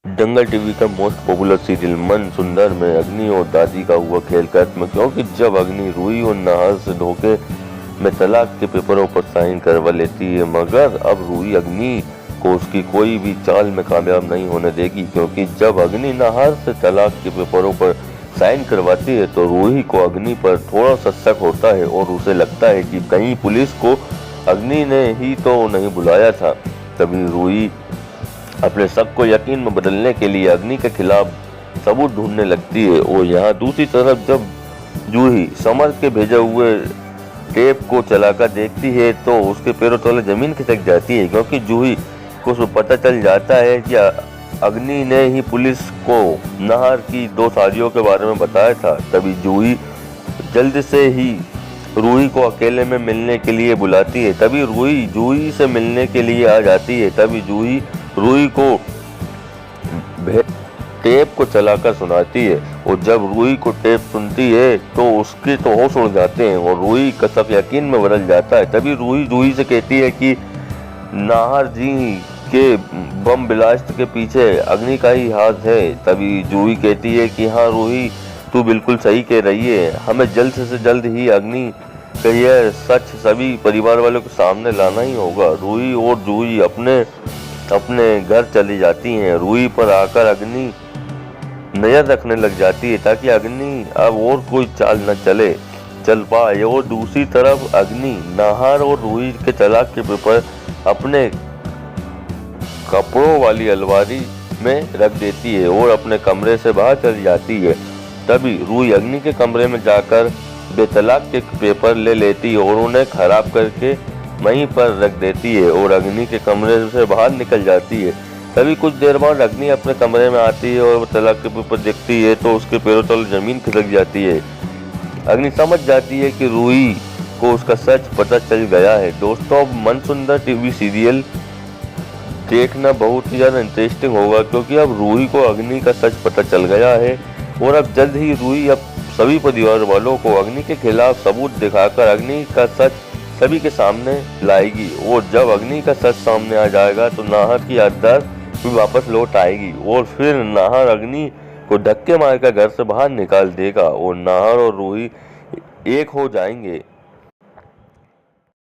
दंगल TV का most popular serial मन सुंदर में अग्नि और दादी का हुआ खेल खत्म, क्योंकि जब अग्नि रूही और नाहर से धोखे में तलाक के पेपरों पर साइन करवा लेती है, मगर अब रूही अग्नि को उसकी कोई भी चाल में कामयाब नहीं होने देगी। क्योंकि जब अग्नि नाहर से तलाक के पेपरों पर साइन करवाती है तो रूही को अग्नि पर थोड़ा सा शक होता है और उसे लगता है कि कहीं पुलिस को अग्नि ने ही तो नहीं बुलाया था। तभी रूही अपने शक को यकीन में बदलने के लिए अग्नि के खिलाफ सबूत ढूंढने लगती है। और यहाँ दूसरी तरफ जब जूही समर के भेजे हुए टेप को चलाकर देखती है तो उसके पैरों तले जमीन खिसक जाती है, क्योंकि जूही को पता चल जाता है कि अग्नि ने ही पुलिस को नाहर की 2 शादियों के बारे में बताया था। तभी जूही जल्द से ही रूही को अकेले में मिलने के लिए बुलाती है। तभी रूही जूही से मिलने के लिए आ जाती है। तभी जूही रूही को टेप को चलाकर सुनाती है और जब रूही को टेप सुनती है तो उसके तो होश उड़ जाते हैं और रूही का सब यकीन में बदल जाता है। तभी रूही जूही से कहती है कि नाहर जी के बम ब्लास्ट के पीछे अग्नि का ही हाथ है। तभी जूही कहती है कि हाँ रूही, तू बिल्कुल सही कह रही है, हमें जल्द से जल्द ही अग्नि का यह सच सभी परिवार वालों के सामने लाना ही होगा। रूही और जूही अपने घर चली जाती हैं। रूही पर आकर अग्नि नजर रखने लग जाती है ताकि अग्नि अब और कोई चाल न चल पाए। और दूसरी तरफ अग्नि नाहर और रूही के तलाक के पेपर अपने कपड़ों वाली अलमारी में रख देती है और अपने कमरे से बाहर चली जाती है। तभी रूही अग्नि के कमरे में जाकर बेतलाक के पेपर ले लेती है और उन्हें खराब करके वहीं पर रख देती है और अग्नि के कमरे से बाहर निकल जाती है। तभी कुछ देर बाद अग्नि अपने कमरे में आती है और तलाक के पेपर देखती है तो उसके पैरों तले जमीन खिसक जाती है। अग्नि समझ जाती है कि रूही को उसका सच पता चल गया है। दोस्तों, अब मन सुंदर टीवी सीरियल देखना बहुत ही ज़्यादा इंटरेस्टिंग होगा, क्योंकि अब रूही को अग्नि का सच पता चल गया है और अब जल्द ही रूही अब सभी परिवार वालों को अग्नि के खिलाफ सबूत दिखाकर अग्नि का सच सभी के सामने लाएगी। और जब अग्नि का सच सामने आ जाएगा तो नाहर की याददाश्त भी वापस लौट आएगी और फिर नाहर अग्नि को धक्के मारकर घर से बाहर निकाल देगा और नाहर और रूही एक हो जाएंगे।